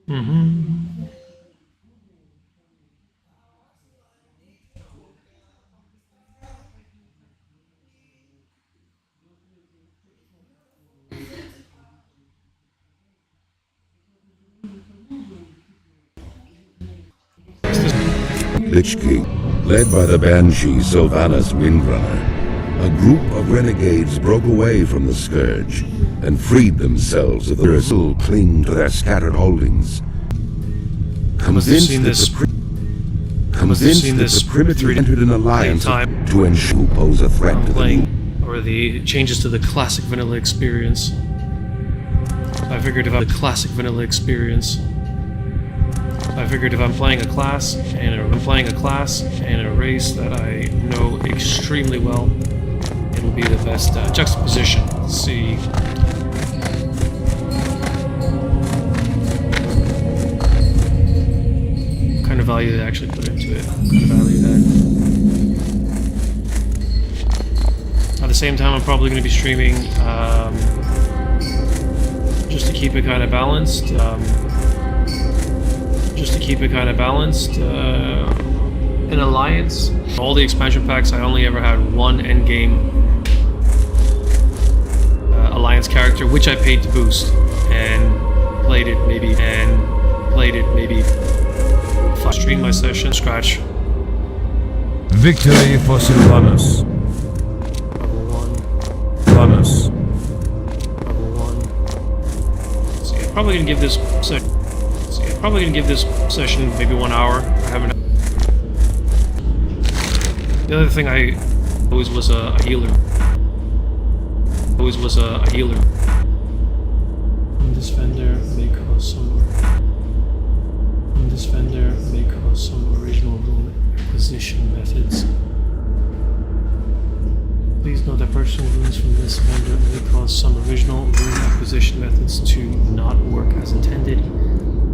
Mm-hmm. Lich King, led by the Banshee Sylvanas Windrunner, a group of renegades broke away from the Scourge and freed themselves of the still cling to their scattered holdings. Convinced that the Primitive entered an alliance to ensure pose a threat to the new. Or the changes to the classic vanilla experience. I figured if I'm playing a class and a race that I know extremely well, it'll be the best juxtaposition. Let's see. What kind of value they actually put into it. What kind of value that. At the same time, I'm probably going to be streaming just to keep it kind of balanced. An alliance. All the expansion packs, I only ever had one endgame alliance character, which I paid to boost, and played it maybe. If I stream my session, scratch. Victory for Sylvanas. Level 1. Sylvanas. Level 1. So I'm probably gonna give this session maybe 1 hour. I haven't. The other thing I always was a healer. This vendor may cause some original rune acquisition methods. Please note that purchasing runes from this vendor may cause some original rune acquisition methods to not work as intended.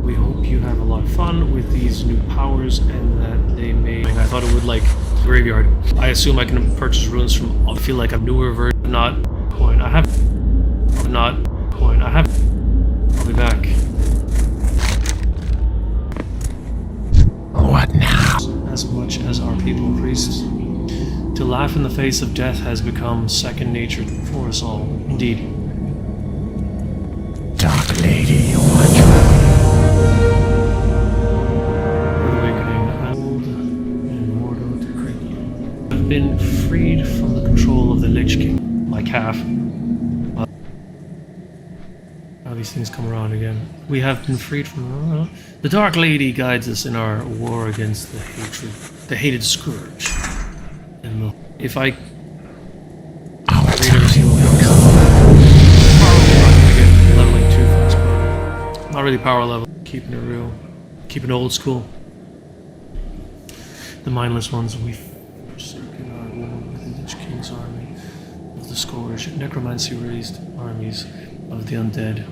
We hope you have a lot of fun with these new powers and that they may... I thought it would like graveyard. I assume I can purchase runes from... I feel like a newer version. Not coin. I'll be back. What now? As much as our people priests. To laugh in the face of death has become second nature for us all. Indeed. Dark Lady, what? I've been freed from the control of the Lich King, my calf. How these things come around again. We have been freed from... the Dark Lady guides us in our war against the hated Scourge. And if I... leveling 2 fast, but not really power level. Keeping it real. Keeping it old school. The mindless ones we forsaken our war with the Lich King's army of the Scourge, necromancy raised armies of the undead,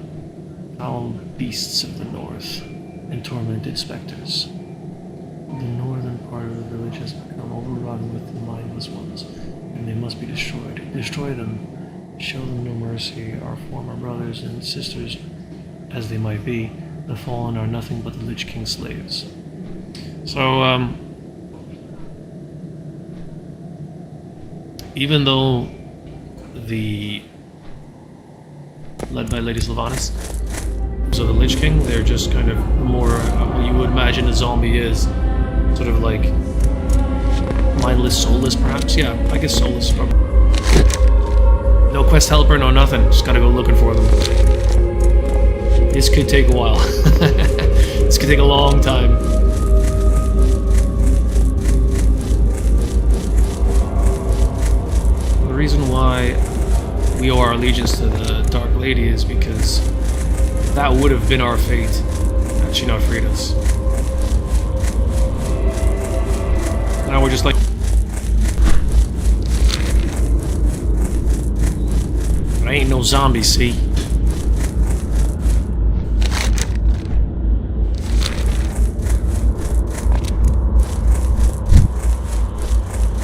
foul beasts of the north, and tormented specters. The northern part of the village has become overrun with the mindless ones, and they must be destroyed. Destroy them, show them no mercy. Our former brothers and sisters, as they might be, the fallen are nothing but the Lich King's slaves. So, even though led by Lady Sylvanas, so the Lich King, they're just kind of more what you would imagine a zombie is, sort of like mindless, soulless, perhaps. Yeah, I guess soulless. Probably. No quest helper, no nothing. Just gotta go looking for them. This could take a while. This could take a long time. The reason why we owe our allegiance to the Dark Lady is because that would have been our fate had she not freed us. Now we're just like... But I ain't no zombie, see?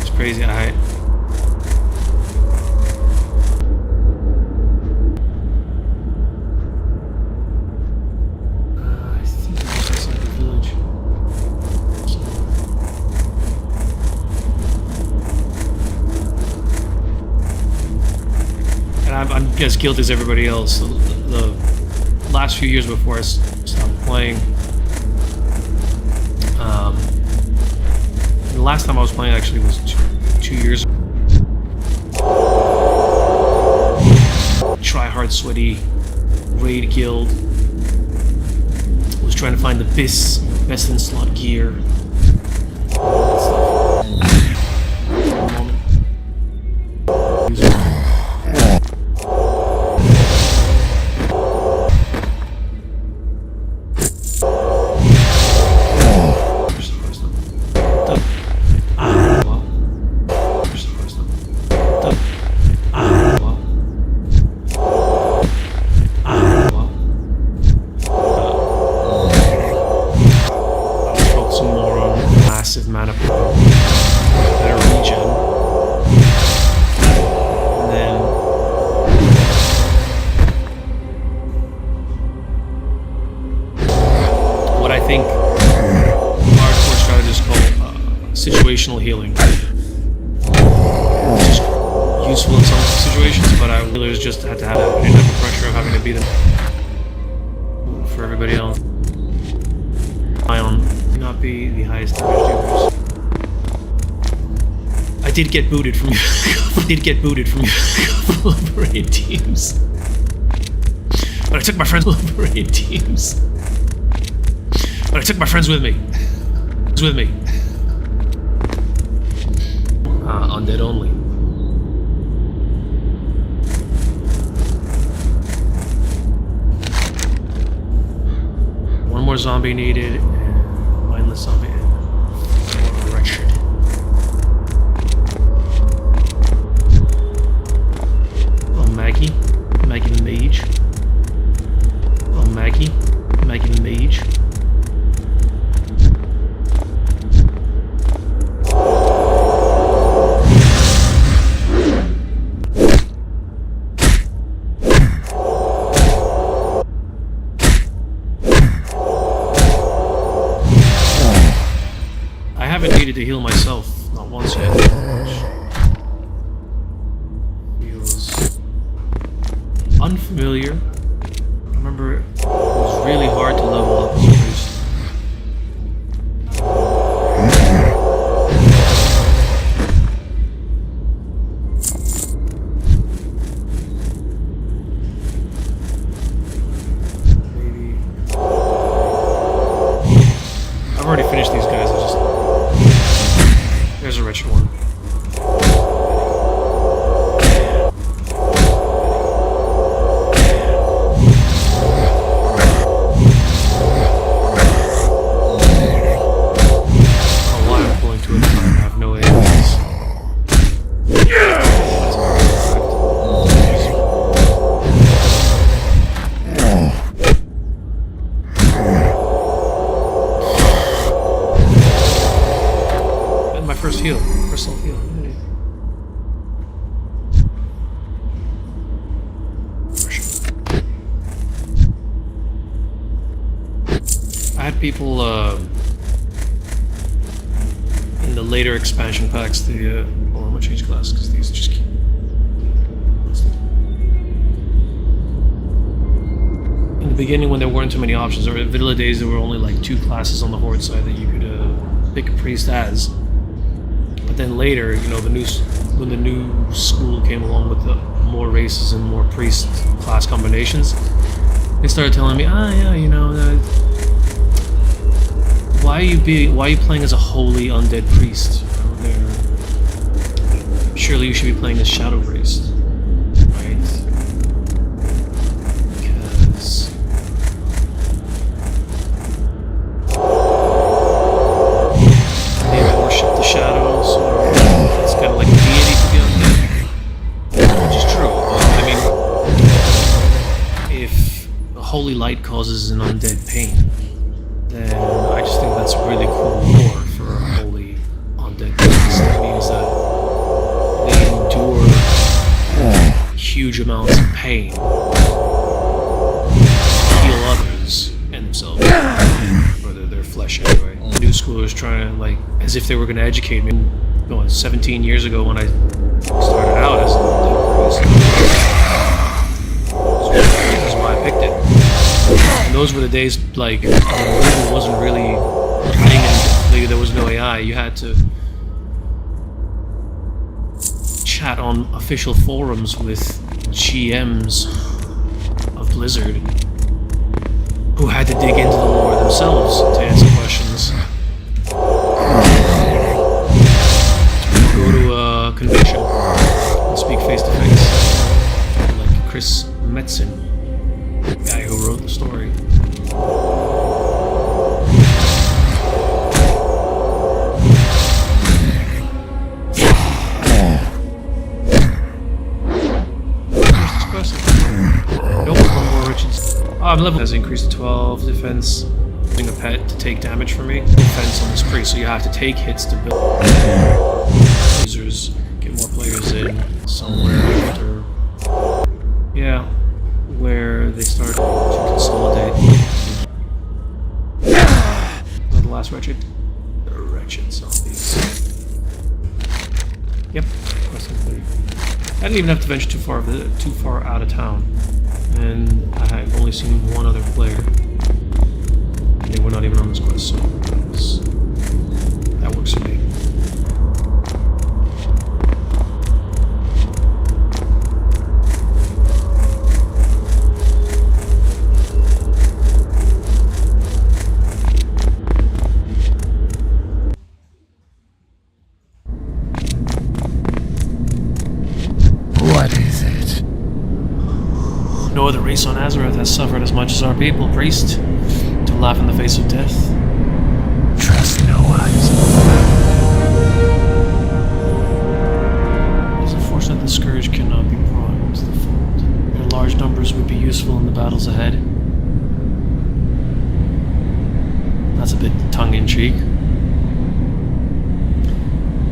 It's crazy, I think I'm as guilty as everybody else. The last few years before I stopped playing, the last time I was playing actually was 2 years ago. Try hard, sweaty raid guild. Was trying to find the best in slot gear. Situational healing. Just useful in some situations, but I really just had to have enough pressure of having to beat them for everybody else. Ion not be the highest damage dealers. I did get booted from a couple of raid teams. But I took my friends with raid teams. But I took my friends with me. Undead only. One more zombie needed, and mindless zombie, and more wretched. Oh, Maggie the mage. Oh, Maggie the mage. To heal myself, not once yet. Feels unfamiliar. I remember it was really hard to level up as a priest. Maybe. I've already finished these guys. There's a richer one. Why I'm pulling to it, I have no aims. First self-heal. I had people in the later expansion packs. I'm gonna change class because these just keep. In the beginning, when there weren't too many options, or in vanilla days, there were only like 2 classes on the Horde side that you could pick a priest as. But then later, you know, when the new school came along with the more races and more priest class combinations, they started telling me, yeah, you know, why are you playing as a holy undead priest? You know, surely you should be playing as shadow priest, right? Because they worship the shadows, or it's kind of like a deity to be undead, which is true. I mean, if the holy light causes an undead pain, then I just think that's really cool lore for a holy undead priest. That means that they endure huge amounts of pain, heal others and themselves, or their flesh anyway. The new schoolers trying to, like, as if they were going to educate me. 17 years ago when I started out as an undead priest. choice. This is why I picked it. And those were the days, like, when Google wasn't really a thing and there was no AI. You had to chat on official forums with GMs of Blizzard who had to dig into the lore themselves to answer questions. Go to a convention and speak face to face, like Chris Metzen, the guy who wrote the story. I'm level has increased to 12 defense. Using a pet to take damage from me. Defense on this priest, so you have to take hits to build users, get more players in somewhere after. Yeah, where they start to consolidate. The last wretched zombies. Yep, quest complete. I didn't even have to venture too far out of town. And I've only seen one other player. They were not even on this quest, so that works for me. What is it? No other race on Azeroth has suffered as much as our people, priest. To laugh in the face of death. Trust no one. It is unfortunate the Scourge cannot be brought into the fold. Their large numbers would be useful in the battles ahead. That's a bit tongue-in-cheek.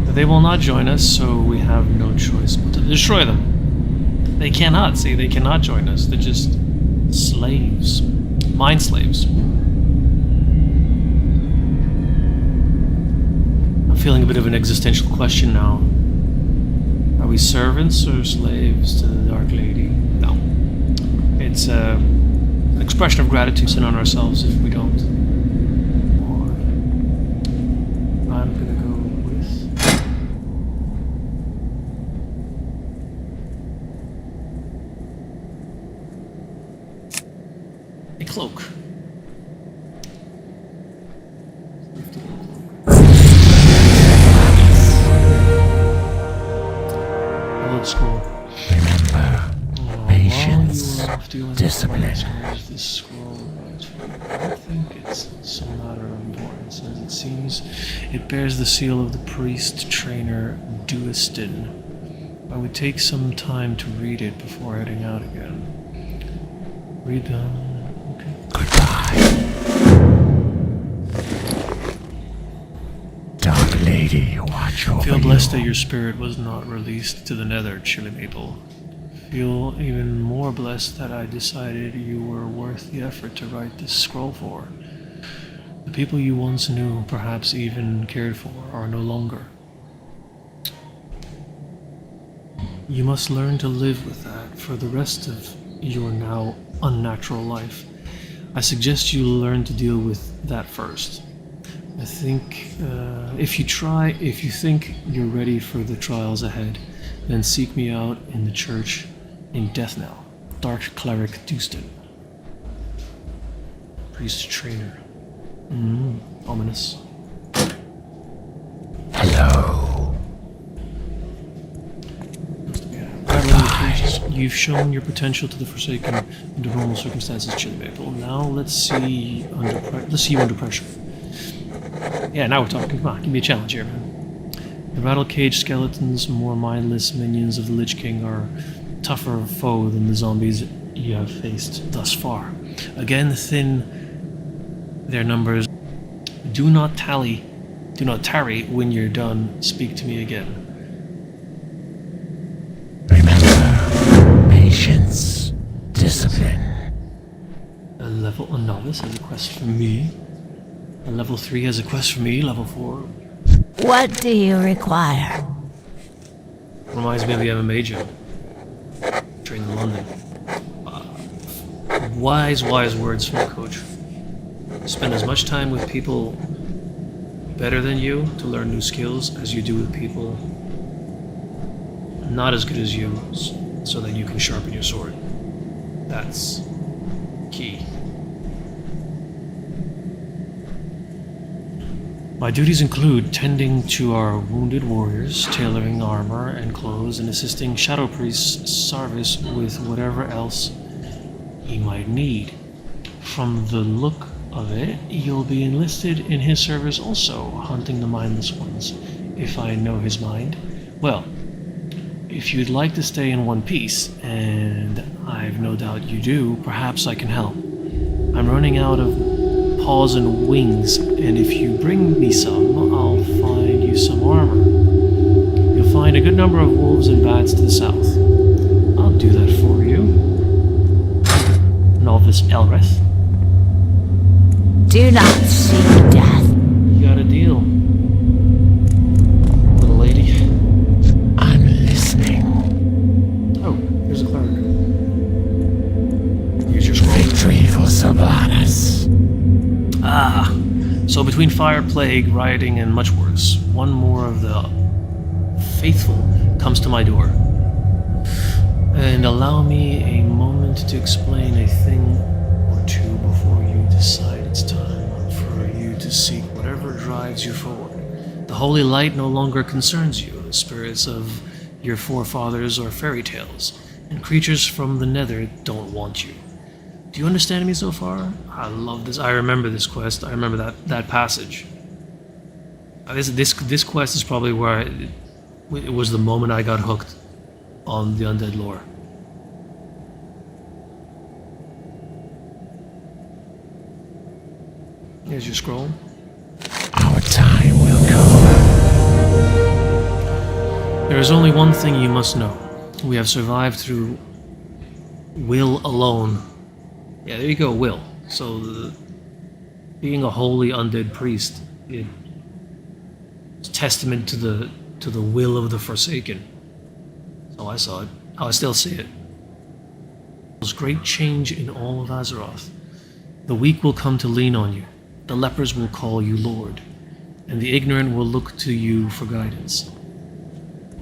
But they will not join us, so we have no choice but to destroy them. They cannot, see, they cannot join us. They're just slaves. Mind slaves. I'm feeling a bit of an existential question now. Are we servants or slaves to the Dark Lady? No. It's an expression of gratitude sin on ourselves if we don't. Or I'm gonna go with... a cloak. Old school. Remember, patience, discipline. This scroll, I don't think it's some matter of importance as it seems. It bears the seal of the priest trainer Duistin. I would take some time to read it before heading out again. Read them. Goodbye. Dark Lady, watch over Feel blessed you. that your spirit was not released to the nether, Chillimaple. Feel even more blessed that I decided you were worth the effort to write this scroll for. The people you once knew, perhaps even cared for, are no longer. You must learn to live with that for the rest of your now unnatural life. I suggest you learn to deal with that first. I think if you think you're ready for the trials ahead, then seek me out in the church in Deathnell. Dark Cleric Duistin. Priest Trainer. Ominous. Hello. You've shown your potential to the Forsaken under normal circumstances, Chillimaple. Now let's see you under pressure. Yeah, now we're talking. Come on, give me a challenge here, man. The rattle-caged skeletons, more mindless minions of the Lich King, are tougher foe than the zombies you have faced thus far. Again, thin their numbers. Do not tarry when you're done. Speak to me again. Remember, patience, discipline. A novice has a quest for me. A level 3 has a quest for me. Level 4 What do you require? reminds me of the MMA gym. trained in London. Wise words from a coach. Spend as much time with people better than you to learn new skills as you do with people not as good as you, so that you can sharpen your sword. That's key. My duties include tending to our wounded warriors, tailoring armor and clothes, and assisting Shadow Priest Sarvis with whatever else he might need. From the look of it, you'll be enlisted in his service also, hunting the mindless ones, if I know his mind. Well, if you'd like to stay in one piece, and I've no doubt you do, perhaps I can help. I'm running out of paws and wings, and if you bring me some, I'll find you some armor. You'll find a good number of wolves and bats to the south. I'll do that for you. Novice Elrith. Do not seek death. You got a deal, little lady. I'm listening. Oh, here's a cleric. Here's your scroll. Victory for Sylvanas. Ah, so between fire, plague, rioting, and much worse, one more of the faithful comes to my door. And allow me a moment to explain a thing or two before you decide it's time for you to seek whatever drives you forward. The holy light no longer concerns you. The spirits of your forefathers are fairy tales, and creatures from the nether don't want you. Do you understand me so far? I love this. I remember this quest. I remember that passage. This quest is probably where it was the moment I got hooked on the undead lore. Here's your scroll. Our time will come. There is only one thing you must know. We have survived through will alone. Yeah, there you go, will. So, being a holy undead priest, it's testament to the will of the Forsaken. So I saw it. I still see it. There's great change in all of Azeroth. The weak will come to lean on you. The lepers will call you Lord, and the ignorant will look to you for guidance.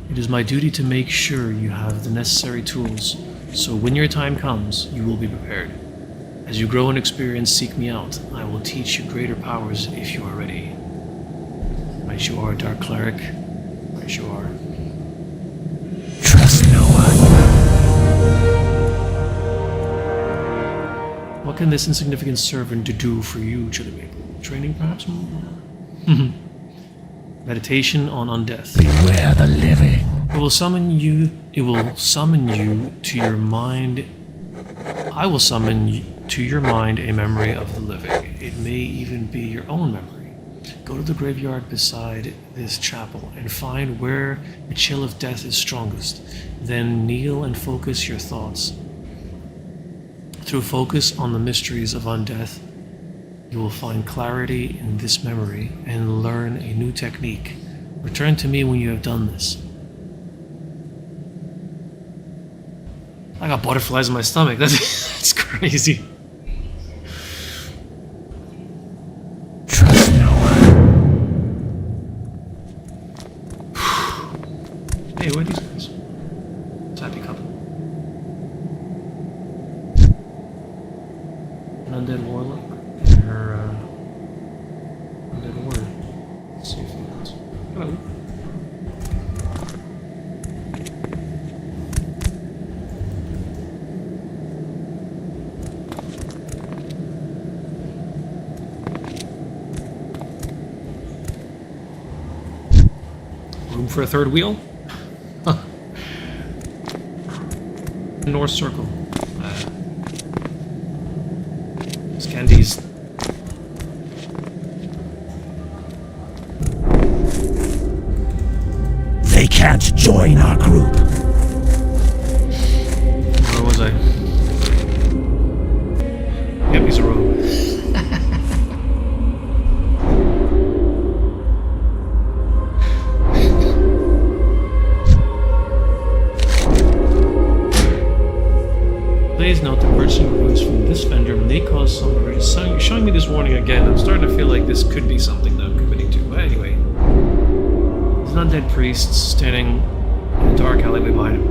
It is my duty to make sure you have the necessary tools, so when your time comes, you will be prepared. As you grow in experience, seek me out. I will teach you greater powers if you are ready. Right you are, Dark Cleric. Right you are. Trust no one. What can this insignificant servant do for you, Chillimaple? Training, perhaps? Meditation on undeath. Beware the living. It will summon you to your mind. I will summon to your mind a memory of the living. It may even be your own memory. Go to the graveyard beside this chapel and find where the chill of death is strongest. Then kneel and focus your thoughts. Through focus on the mysteries of undeath, you will find clarity in this memory and learn a new technique. Return to me when you have done this. I got butterflies in my stomach. That's crazy. Trust no one. Hey, where are these guys? Happy couple. An undead warlock and her undead warrior. Let's see if he knows. Hello. Room for a third wheel? Huh. North Circle. Scandies. They can't join our group. Where was I? Yep, he's a rogue. cause some showing me this warning again. I'm starting to feel like this could be something that I'm committing to. But anyway, there's an undead priest standing in a dark alleyway behind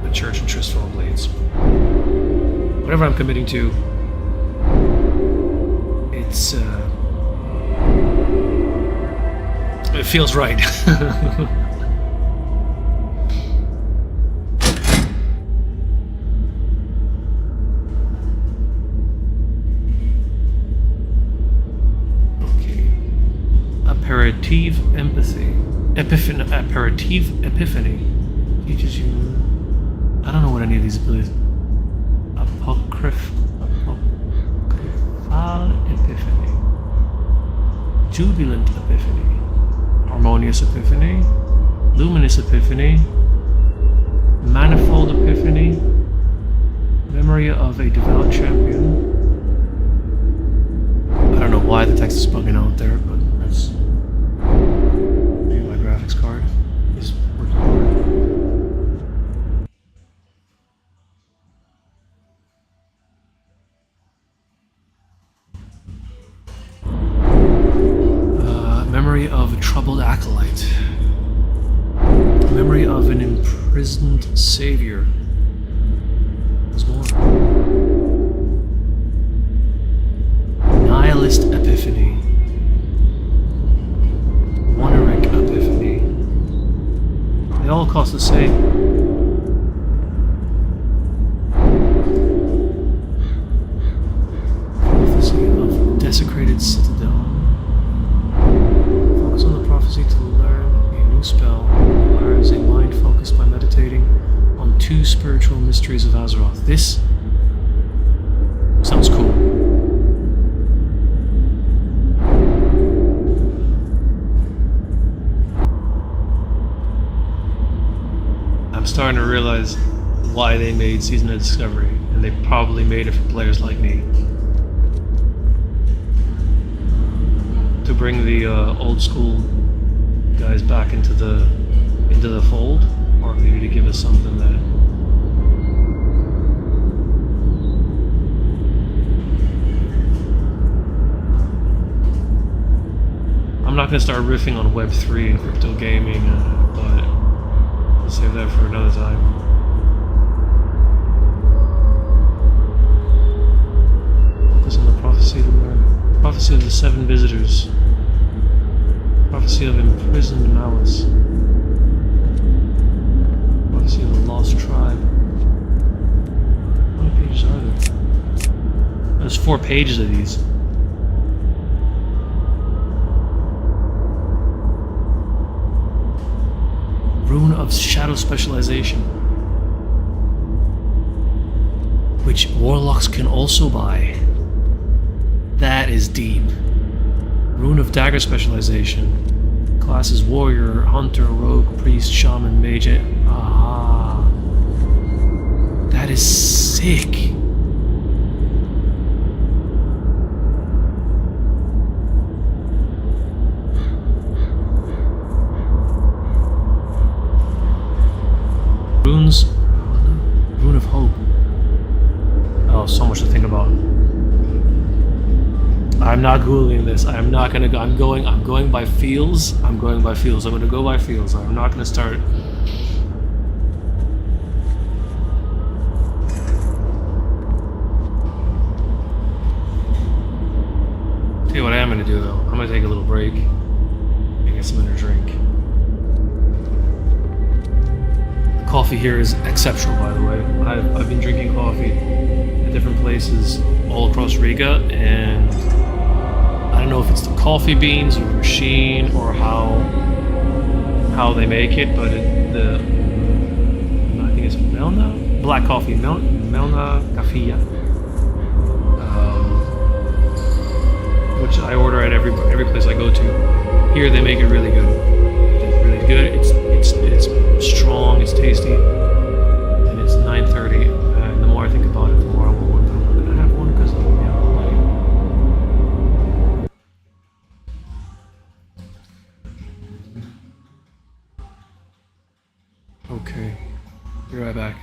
a church in Tristfall Blades. Whatever I'm committing to, it feels right. Aperitif empathy. Aperitif epiphany. Teaches you. I don't know what any of these abilities. Apocryphal epiphany. Jubilant epiphany. Harmonious epiphany. Luminous epiphany. Manifold epiphany. Memory of a devout champion. I don't know why the text is bugging out there, but that's. Maybe my graphics card is working hard. Memory of a troubled acolyte. Memory of an imprisoned savior. There's more. Nihilist epiphany. Wonderic epiphany. They all cost the same. Prophecy of desecrated citadel. Focus on the prophecy to learn a new spell. Requires a mind focused by meditating on 2 spiritual mysteries of Azeroth. This sounds cool. I'm starting to realize why they made Season of Discovery, and they probably made it for players like me. To bring the old school guys back into the fold, or maybe to give us something that I'm not going to start riffing on Web3 and crypto gaming, but I'll save that for another time. Focus on the prophecy to learn. Prophecy of the 7 visitors. Prophecy of imprisoned malice. Prophecy of the lost tribe. How many pages are there? There's 4 pages of these. Rune of Shadow Specialization, which warlocks can also buy. That is deep. Rune of Dagger Specialization. Classes Warrior, Hunter, Rogue, Priest, Shaman, Mage. Ah. That is sick. Runes. Rune of Hope. Oh, so much to think about. I'm not Googling this. I'm not gonna go. I'm going by feels. I'm going by feels. I'm gonna go by feels. I'm not gonna start. Tell you what I am gonna do though. I'm gonna take a little break and get something to drink. The coffee here is exceptional, by the way. I've been drinking coffee at different places all across Riga, and I don't know if it's the coffee beans or the machine or how they make it, but I think it's Melna? Black coffee, Melna Cafia, which I order at every place I go to. Here they make it really good. It's really good. It's strong. It's tasty, and it's 9:30. And the more I think about it, the more I want one. But I'm not gonna have one because I'm gonna be out all night. Okay, be right back.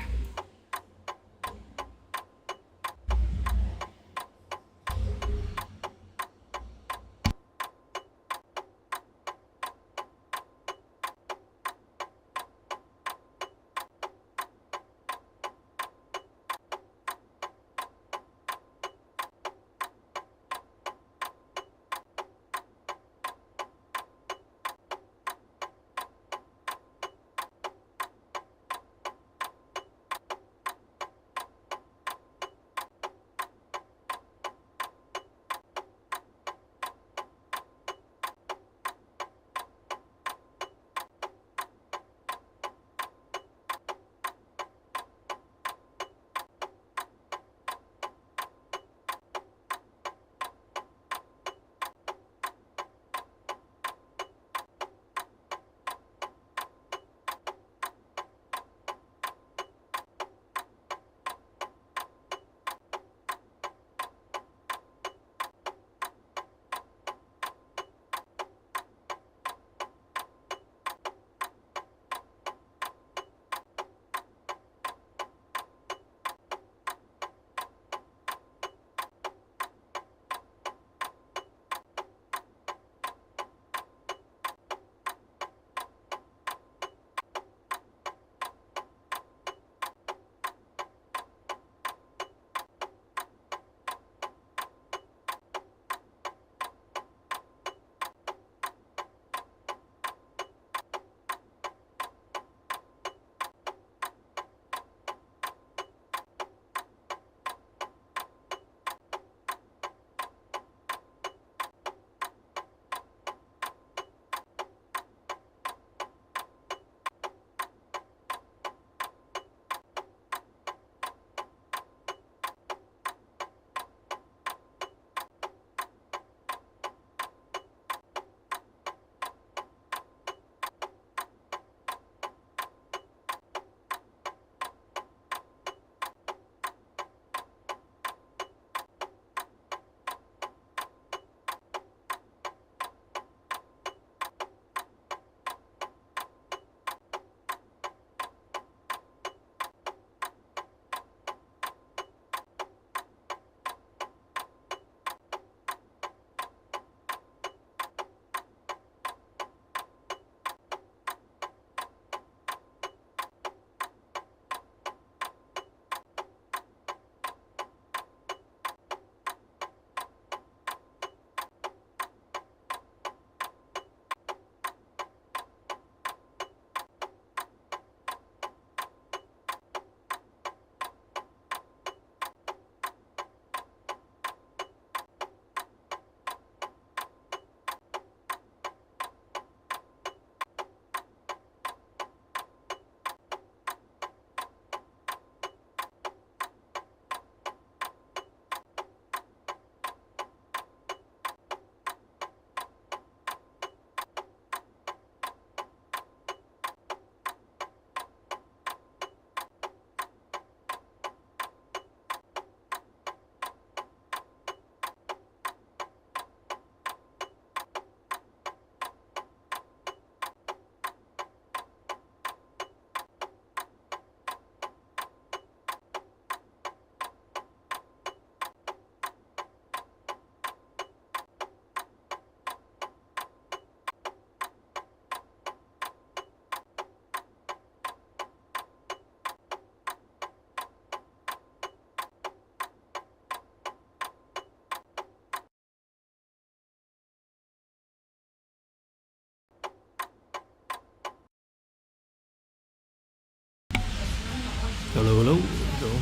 Hello, hello. There we go.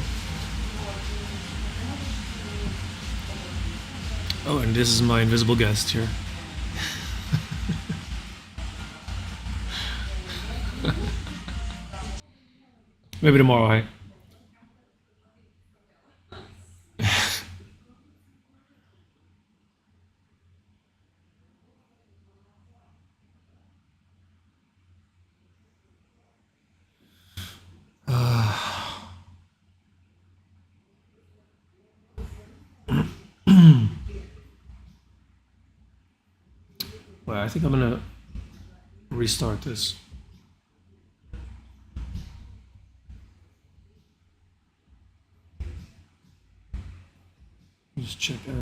Oh, and this is my invisible guest here. Maybe tomorrow, hey? Well, I think I'm gonna restart this. Just check out.